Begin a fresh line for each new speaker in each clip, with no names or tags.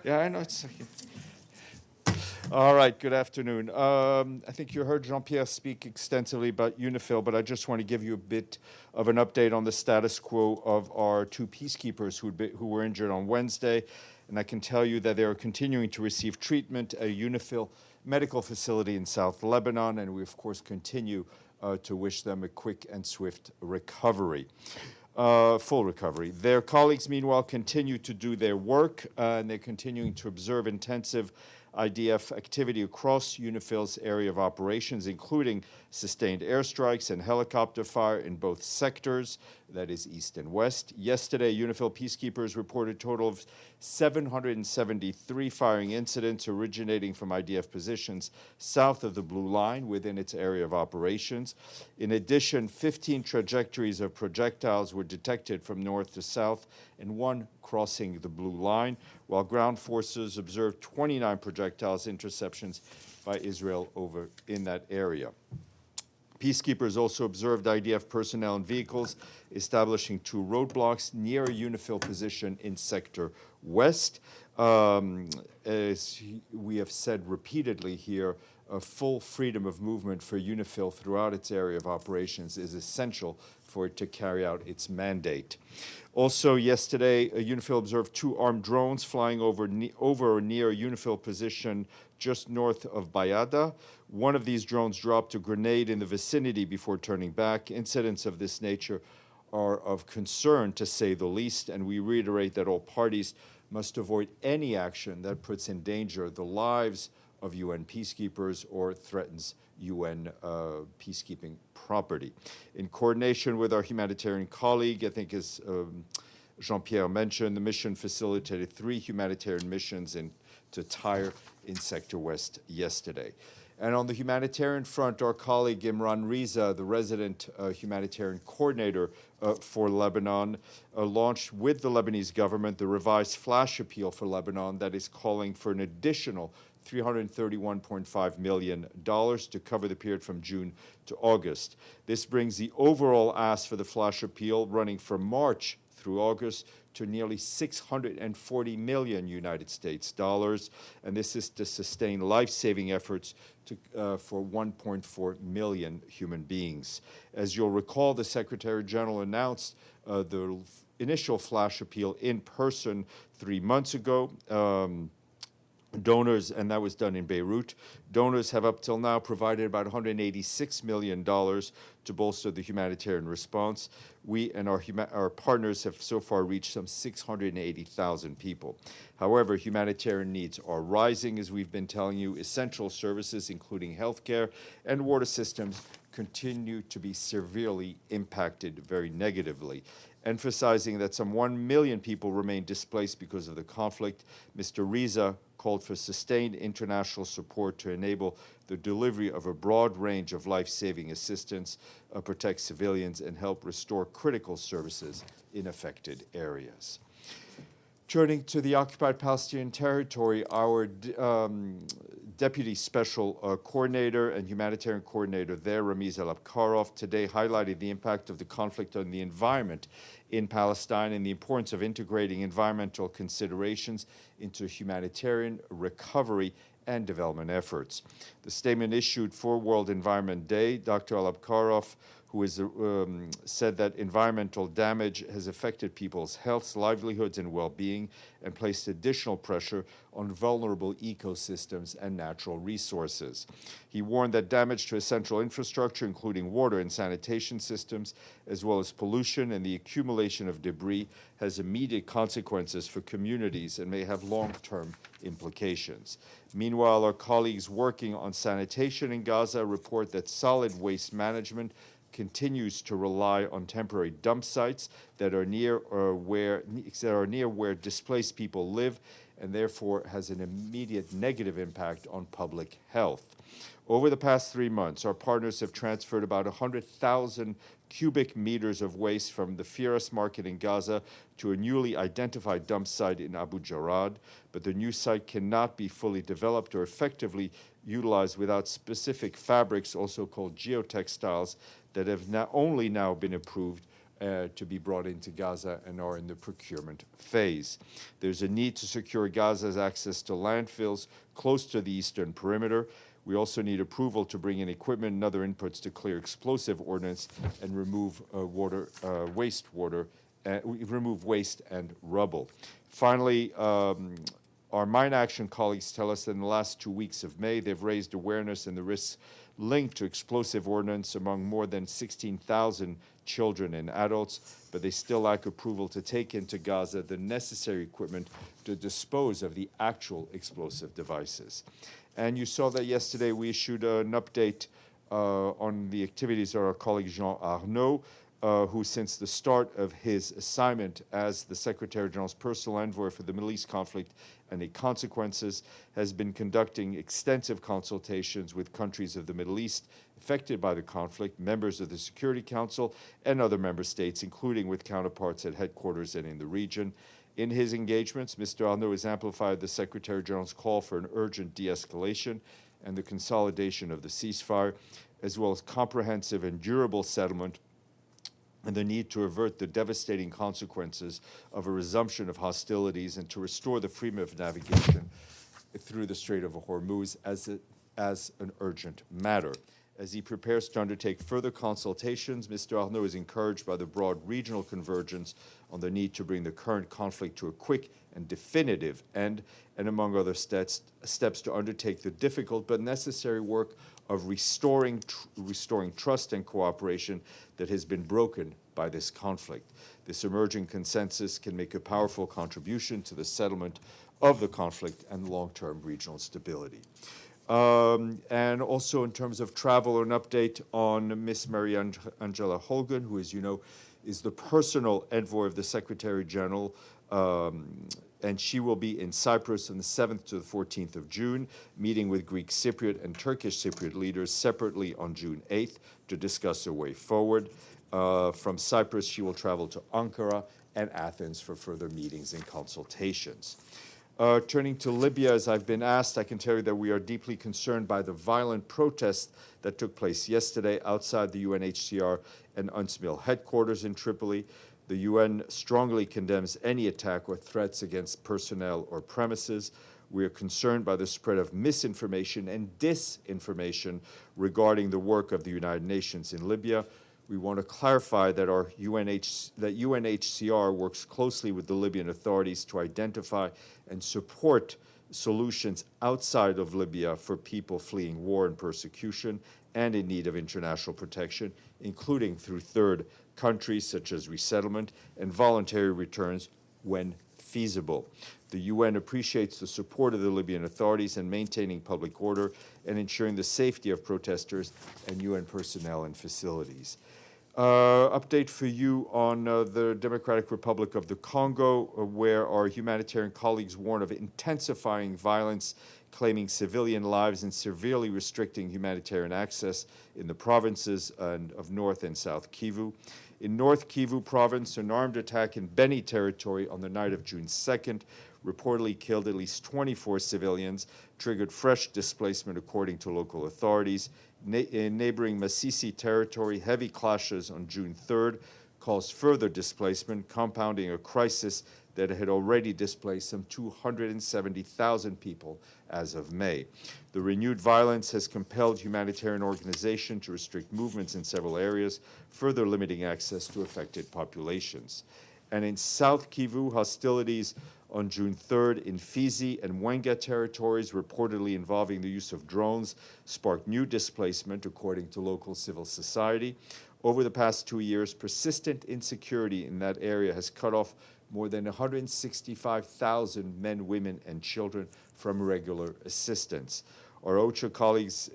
Yeah, I know. All right, good afternoon. I think you heard Jean-Pierre speak extensively about UNIFIL, but I just want to give you a bit of an update on the status quo of our two peacekeepers who were injured on Wednesday. And I can tell you that they are continuing to receive treatment at a UNIFIL medical facility in South Lebanon, and we, of course, continue to wish them a quick and swift recovery. Full recovery. Their colleagues, meanwhile, continue to do their work, and they're continuing to observe intensive IDF activity across UNIFIL's area of operations, including sustained airstrikes and helicopter fire in both sectors, that is east and west. Yesterday, UNIFIL peacekeepers reported a total of 773 firing incidents originating from IDF positions south of the Blue Line within its area of operations. In addition, 15 trajectories of projectiles were detected from north to south and one crossing the Blue Line, while ground forces observed 29 projectiles interceptions by Israel over in that area. Peacekeepers also observed IDF personnel and vehicles establishing two roadblocks near a UNIFIL position in Sector West. As we have said repeatedly here, full freedom of movement for UNIFIL throughout its area of operations is essential for it to carry out its mandate. Also yesterday, UNIFIL observed two armed drones flying over or near a UNIFIL position just north of Bayada. One of these drones dropped a grenade in the vicinity before turning back. Incidents of this nature are of concern, to say the least, and we reiterate that all parties must avoid any action that puts in danger the lives of UN peacekeepers or threatens UN peacekeeping property. In coordination with our humanitarian colleague, I think as Jean-Pierre mentioned, the mission facilitated 3 humanitarian missions to Tyre in Sector West yesterday. And on the humanitarian front, our colleague Imran Riza, the resident humanitarian coordinator for Lebanon, launched with the Lebanese government the revised flash appeal for Lebanon that is calling for an additional $331.5 million to cover the period from June to August. This brings the overall ask for the flash appeal running from March through August to nearly 640 million United States dollars, and this is to sustain life-saving efforts for 1.4 million human beings. As you'll recall, the Secretary General announced the initial flash appeal in person 3 months ago. Donors, and that was done in Beirut, donors have up till now provided about $186 million to bolster the humanitarian response. We and our partners have so far reached some 680,000 people. However, humanitarian needs are rising, as we've been telling you. Essential services, including healthcare and water systems, continue to be severely impacted very negatively. Emphasizing that some 1 million people remain displaced because of the conflict, Mr. Riza called for sustained international support to enable the delivery of a broad range of life-saving assistance, protect civilians, and help restore critical services in affected areas. Turning to the occupied Palestinian territory, our Deputy Special Coordinator and Humanitarian Coordinator there, Ramiz Al-Abkarov, today highlighted the impact of the conflict on the environment in Palestine and the importance of integrating environmental considerations into humanitarian recovery and development efforts. The statement issued for World Environment Day, Dr. Al-Abkarov, who is, said that environmental damage has affected people's health, livelihoods, and well-being, and placed additional pressure on vulnerable ecosystems and natural resources. He warned that damage to essential infrastructure, including water and sanitation systems, as well as pollution and the accumulation of debris, has immediate consequences for communities and may have long-term implications. Meanwhile, our colleagues working on sanitation in Gaza report that solid waste management continues to rely on temporary dump sites that are near where displaced people live, and therefore has an immediate negative impact on public health. Over the past 3 months, our partners have transferred about 100,000 cubic meters of waste from the Firas market in Gaza to a newly identified dump site in Abu Jarad, but the new site cannot be fully developed or effectively utilized without specific fabrics, also called geotextiles, that have only now been approved to be brought into Gaza and are in the procurement phase. There's a need to secure Gaza's access to landfills close to the eastern perimeter. We also need approval to bring in equipment and other inputs to clear explosive ordnance and remove remove waste and rubble. Finally, our mine action colleagues tell us that in the last 2 weeks of May, they've raised awareness and the risks linked to explosive ordnance among more than 16,000 children and adults, but they still lack approval to take into Gaza the necessary equipment to dispose of the actual explosive devices. And you saw that yesterday we issued an update on the activities of our colleague Jean Arnaud, who since the start of his assignment as the Secretary General's personal envoy for the Middle East conflict and its consequences, has been conducting extensive consultations with countries of the Middle East affected by the conflict, members of the Security Council, and other member states, including with counterparts at headquarters and in the region. In his engagements, Mr. Arnaud has amplified the Secretary General's call for an urgent de-escalation and the consolidation of the ceasefire, as well as comprehensive and durable settlement and the need to avert the devastating consequences of a resumption of hostilities and to restore the freedom of navigation through the Strait of Hormuz as an urgent matter. As he prepares to undertake further consultations, Mr. Arnaud is encouraged by the broad regional convergence on the need to bring the current conflict to a quick and definitive end, and among other steps to undertake the difficult but necessary work of restoring trust and cooperation that has been broken by this conflict. This emerging consensus can make a powerful contribution to the settlement of the conflict and long-term regional stability. And also in terms of travel, an update on Miss Marie-Angela Holgen, who, as you know, is the personal envoy of the Secretary General, and she will be in Cyprus on the 7th to the 14th of June, meeting with Greek Cypriot and Turkish Cypriot leaders separately on June 8th to discuss a way forward. From Cyprus, she will travel to Ankara and Athens for further meetings and consultations. Turning to Libya, as I've been asked, I can tell you that we are deeply concerned by the violent protests that took place yesterday outside the UNHCR and UNSMIL headquarters in Tripoli. The UN strongly condemns any attack or threats against personnel or premises. We are concerned by the spread of misinformation and disinformation regarding the work of the United Nations in Libya. We want to clarify that UNHCR works closely with the Libyan authorities to identify and support solutions outside of Libya for people fleeing war and persecution and in need of international protection, including through third countries such as resettlement and voluntary returns when feasible. The UN appreciates the support of the Libyan authorities in maintaining public order and ensuring the safety of protesters and UN personnel and facilities. Update for you on the Democratic Republic of the Congo, where our humanitarian colleagues warn of intensifying violence, claiming civilian lives and severely restricting humanitarian access in the provinces of North and South Kivu. In North Kivu province, an armed attack in Beni territory on the night of June 2nd reportedly killed at least 24 civilians, triggered fresh displacement according to local authorities. In neighboring Masisi territory, heavy clashes on June 3rd caused further displacement, compounding a crisis that had already displaced some 270,000 people as of May. The renewed violence has compelled humanitarian organizations to restrict movements in several areas, further limiting access to affected populations. And in South Kivu, hostilities on June 3rd in Fizi and Mwenga territories, reportedly involving the use of drones, sparked new displacement, according to local civil society. Over the past 2 years, persistent insecurity in that area has cut off more than 165,000 men, women, and children from regular assistance. Our OCHA colleagues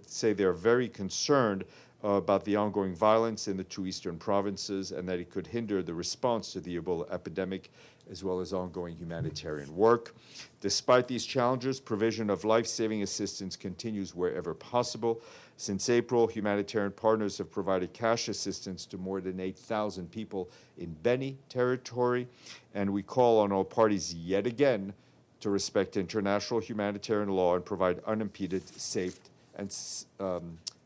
say they're very concerned about the ongoing violence in the two eastern provinces and that it could hinder the response to the Ebola epidemic as well as ongoing humanitarian work. Despite these challenges, provision of life-saving assistance continues wherever possible. Since April, humanitarian partners have provided cash assistance to more than 8,000 people in Beni territory, and we call on all parties yet again to respect international humanitarian law and provide unimpeded, safe, and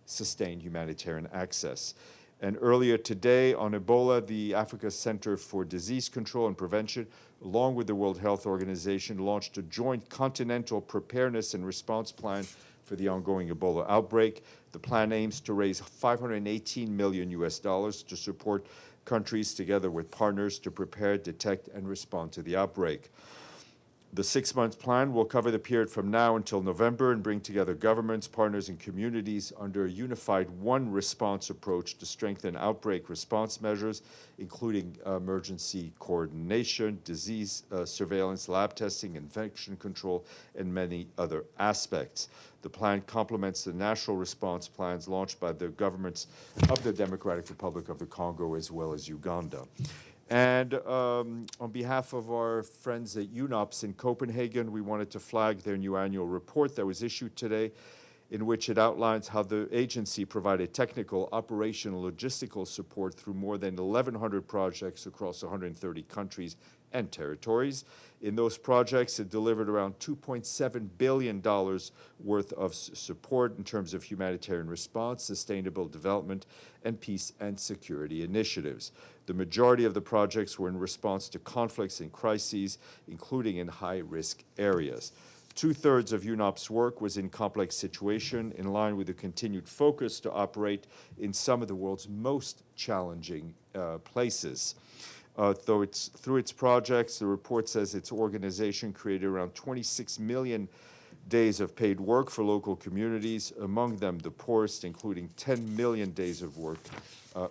sustained humanitarian access. And earlier today on Ebola, the Africa Center for Disease Control and Prevention, along with the World Health Organization, launched a joint continental preparedness and response plan for the ongoing Ebola outbreak. The plan aims to raise $518 million to support countries together with partners to prepare, detect, and respond to the outbreak. The 6-month plan will cover the period from now until November and bring together governments, partners, and communities under a unified one response approach to strengthen outbreak response measures, including emergency coordination, disease surveillance, lab testing, infection control, and many other aspects. The plan complements the national response plans launched by the governments of the Democratic Republic of the Congo as well as Uganda. And on behalf of our friends at UNOPS in Copenhagen, we wanted to flag their new annual report that was issued today, in which it outlines how the agency provided technical, operational, logistical support through more than 1,100 projects across 130 countries and territories. In those projects, it delivered around $2.7 billion worth of support in terms of humanitarian response, sustainable development, and peace and security initiatives. The majority of the projects were in response to conflicts and crises, including in high-risk areas. 2/3 of UNOPS' work was in complex situation, in line with the continued focus to operate in some of the world's most challenging places. Through its projects, the report says its organization created around 26 million days of paid work for local communities, among them the poorest, including 10 million days of work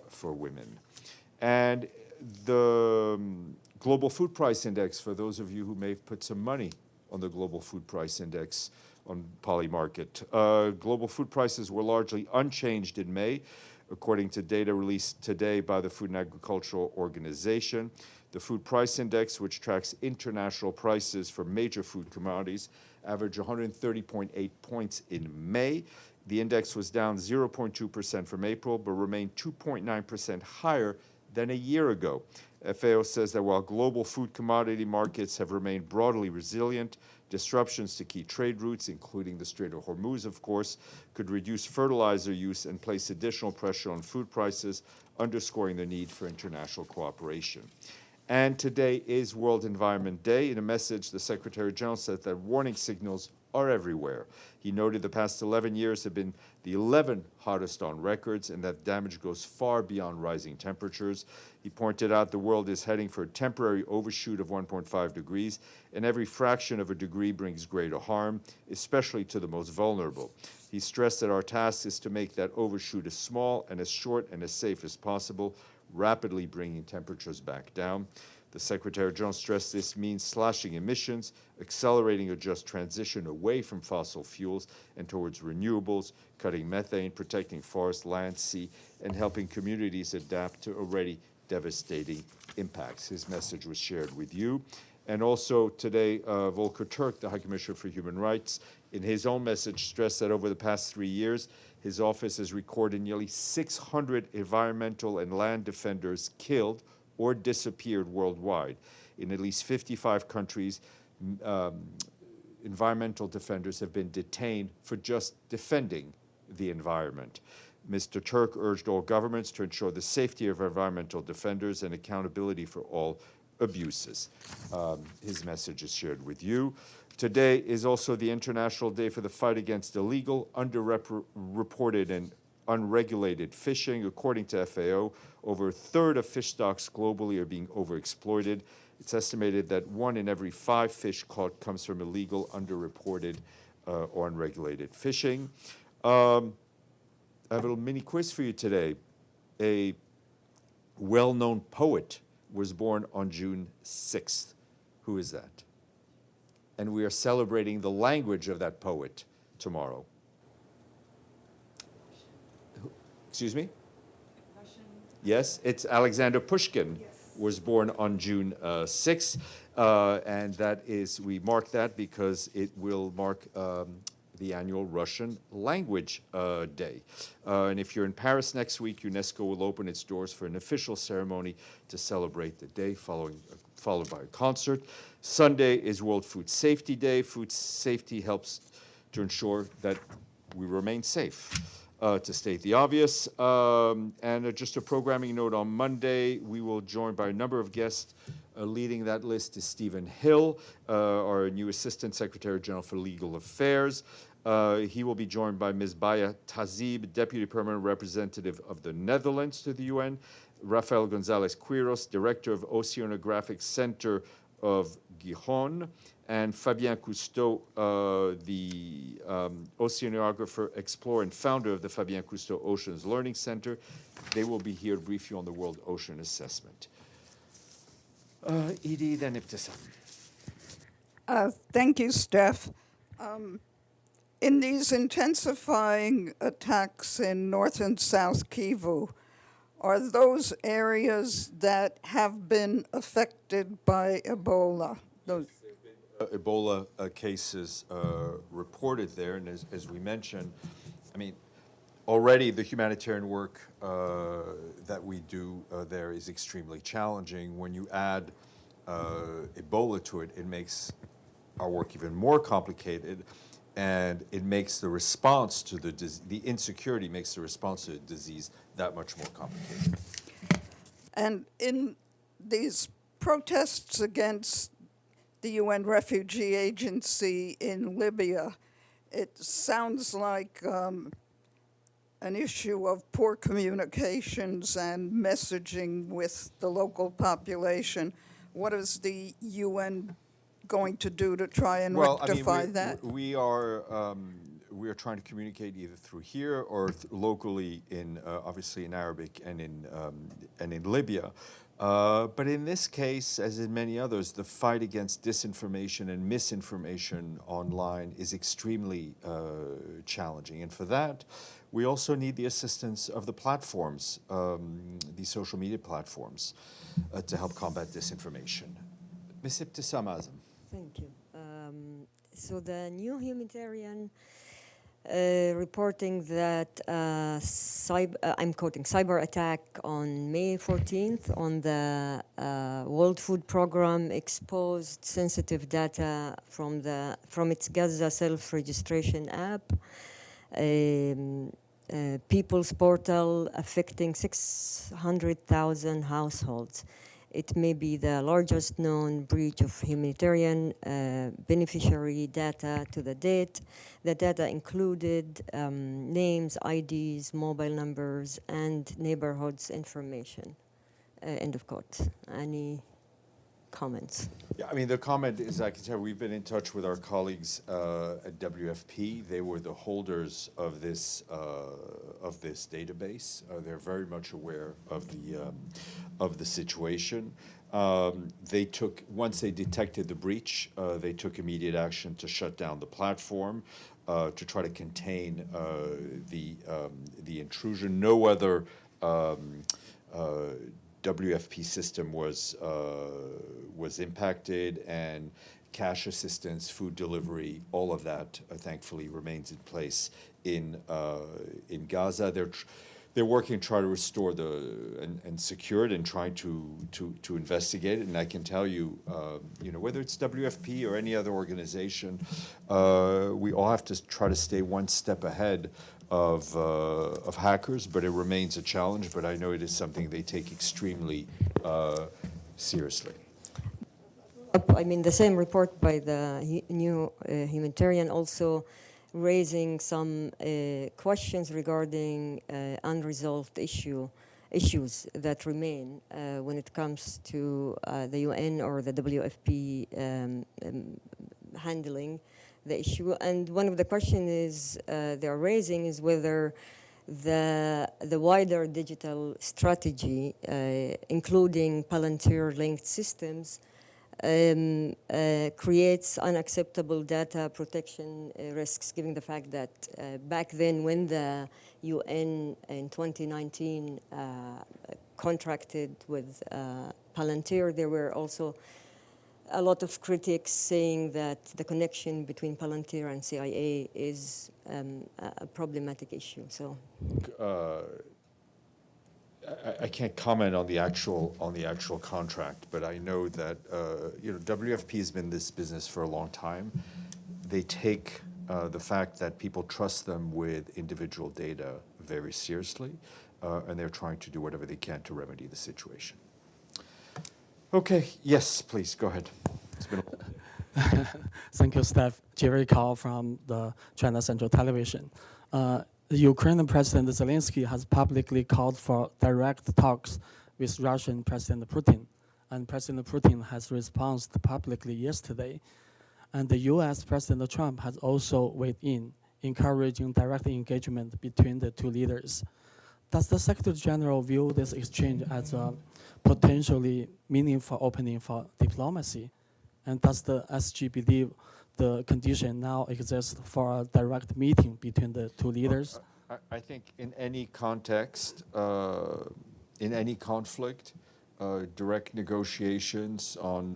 for women. And the Global Food Price Index, for those of you who may have put some money on the Global Food Price Index on Polymarket. Global food prices were largely unchanged in May, according to data released today by the Food and Agricultural Organization. The Food Price Index, which tracks international prices for major food commodities, averaged 130.8 points in May. The index was down 0.2% from April, but remained 2.9% higher than a year ago. FAO says that while global food commodity markets have remained broadly resilient, disruptions to key trade routes, including the Strait of Hormuz, of course, could reduce fertilizer use and place additional pressure on food prices, underscoring the need for international cooperation. And today is World Environment Day. In a message, the Secretary General said that warning signals are everywhere. He noted the past 11 years have been the 11 hottest on records and that damage goes far beyond rising temperatures. He pointed out the world is heading for a temporary overshoot of 1.5 degrees, and every fraction of a degree brings greater harm, especially to the most vulnerable. He stressed that our task is to make that overshoot as small and as short and as safe as possible, rapidly bringing temperatures back down. The Secretary General stressed this means slashing emissions, accelerating a just transition away from fossil fuels and towards renewables, cutting methane, protecting forest, land, sea, and helping communities adapt to already devastating impacts. His message was shared with you. And also today, Volker Turk, the High Commissioner for Human Rights, in his own message stressed that over the past 3 years, his office has recorded nearly 600 environmental and land defenders killed or disappeared worldwide. In at least 55 countries, environmental defenders have been detained for just defending the environment. Mr. Turk urged all governments to ensure the safety of environmental defenders and accountability for all abuses. His message is shared with you. Today is also the International Day for the Fight Against Illegal, Underreported, and Unregulated Fishing. According to FAO, over a third of fish stocks globally are being overexploited. It's estimated that 1 in every 5 fish caught comes from illegal, underreported, or unregulated fishing. I have a little mini quiz for you today. A well-known poet was born on June 6th. Who is that? And we are celebrating the language of that poet tomorrow. Excuse me? Russian. Yes, it's Alexander Pushkin. Yes. Was born on June 6th, and that is, we mark that because it will mark the annual Russian Language Day. And if you're in Paris next week, UNESCO will open its doors for an official ceremony to celebrate the day, followed by a concert. Sunday is World Food Safety Day. Food safety helps to ensure that we remain safe. to state the obvious. Just a programming note on Monday, we will join by a number of guests. Leading that list is Stephen Hill, our new Assistant Secretary General for Legal Affairs. He will be joined by Ms. Baya Tazib, Deputy Permanent Representative of the Netherlands to the UN, Rafael Gonzalez Quiros, Director of Oceanographic Center of Gijón, and Fabien Cousteau, the oceanographer, explorer, and founder of the Fabien Cousteau Oceans Learning Center. They will be here to brief you on the World Ocean Assessment. Edie, then Ibtissam.
Thank you, Steph. In these intensifying attacks in North and South Kivu, are those areas that have been affected by Ebola? Those
Ebola cases reported there, and as we mentioned, I mean, already the humanitarian work that we do there is extremely challenging. When you add Ebola to it, it makes our work even more complicated, and it makes the response to the insecurity makes the response to the disease that much more complicated.
And in these protests against the UN Refugee Agency in Libya, it sounds like an issue of poor communications and messaging with the local population. What is the UN going to do to try and rectify that?
We are trying to communicate either through here or locally in obviously in Arabic and in Libya. But in this case, as in many others, the fight against disinformation and misinformation online is extremely challenging. And for that, we also need the assistance of the platforms, the social media platforms, to help combat disinformation. Ms. Ibtissam Azam.
Thank you. So the new Humanitarian reporting that I'm quoting, cyber attack on May 14th on the World Food Program exposed sensitive data from its Gaza self-registration app, People's Portal, affecting 600,000 households. It may be the largest known breach of humanitarian beneficiary data to the date. The data included names, IDs, mobile numbers, and neighborhoods information. End of quote. Any comments?
Yeah, I mean, the comment is, I can tell we've been in touch with our colleagues at WFP. They were the holders of this database. They're very much aware of the situation. They took, once they detected the breach, they took immediate action to shut down the platform to try to contain the intrusion. No other WFP system was impacted, and cash assistance, food delivery, all of that, thankfully, remains in place in Gaza. They're working to try to restore and secure it, and trying to investigate it. And I can tell you, whether it's WFP or any other organization, we all have to try to stay one step ahead of hackers, but it remains a challenge. But I know it is something they take extremely seriously.
I mean, the same report by the new Humanitarian also raising some questions regarding unresolved issues that remain when it comes to the UN or the WFP handling the issue. And one of the questions they are raising is whether the wider digital strategy, including Palantir-linked systems, creates unacceptable data protection risks, given the fact that back then when the UN in 2019 contracted with Palantir, there were also a lot of critics saying that the connection between Palantir and CIA is a problematic issue. So
I can't comment on the actual contract, but I know that WFP has been in this business for a long time. They take the fact that people trust them with individual data very seriously, and they're trying to do whatever they can to remedy the situation. Okay, yes, please, go ahead. It's been
Thank you, Steph. Jerry Kao from the China Central Television. The Ukrainian President Zelensky has publicly called for direct talks with Russian President Putin, and President Putin has responded publicly yesterday. And the U.S. President Trump has also weighed in, encouraging direct engagement between the two leaders. Does the Secretary General view this exchange as a potentially meaningful opening for diplomacy? And does the SG believe the condition now exists for a direct meeting between the two leaders?
I think in any context, in any conflict, direct negotiations on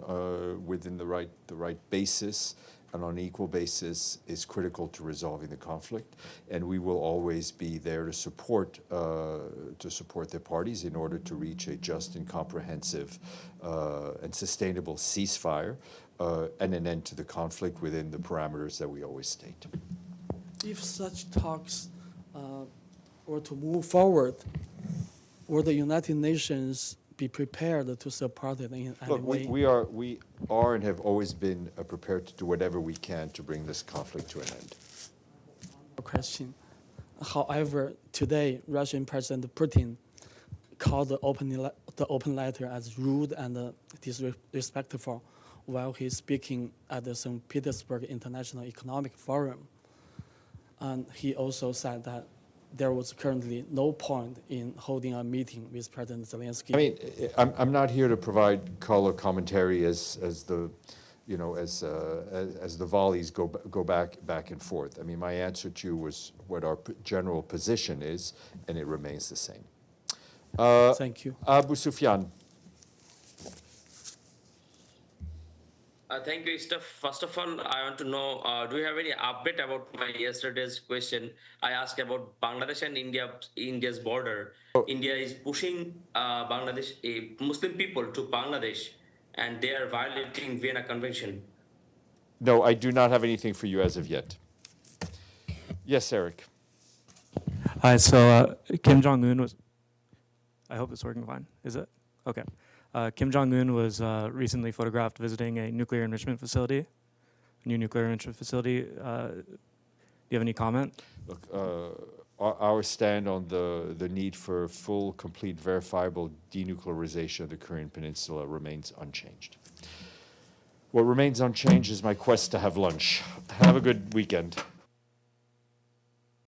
within the right basis and on equal basis is critical to resolving the conflict, and we will always be there to support the parties in order to reach a just and comprehensive and sustainable ceasefire and an end to the conflict within the parameters that we always state.
If such talks were to move forward, will the United Nations be prepared to support it in any way?
We are and have always been prepared to do whatever we can to bring this conflict to an end.
Question. However, today, Russian President Putin called the open letter as rude and disrespectful while he's speaking at the St. Petersburg International Economic Forum. And he also said that there was currently no point in holding a meeting with President Zelensky.
I mean, I'm not here to provide color commentary as the volleys go back and forth. I mean, my answer to you was what our general position is, and it remains the same.
Thank you.
Abu Sufyan.
Thank you, Steph. First of all, I want to know, do you have any update about my yesterday's question? I asked about Bangladesh and India's border. India is pushing Muslim people to Bangladesh, and they are violating Vienna Convention.
No, I do not have anything for you as of yet. Yes, Eric.
Hi, so Kim Jong-un was, I hope it's working fine. Is it? Okay. Kim Jong-un was recently photographed visiting a nuclear enrichment facility, a new nuclear enrichment facility. Do you have any comment?
Look, our stand on the need for full, complete, verifiable denuclearization of the Korean Peninsula remains unchanged. What remains unchanged is my quest to have lunch. Have a good weekend.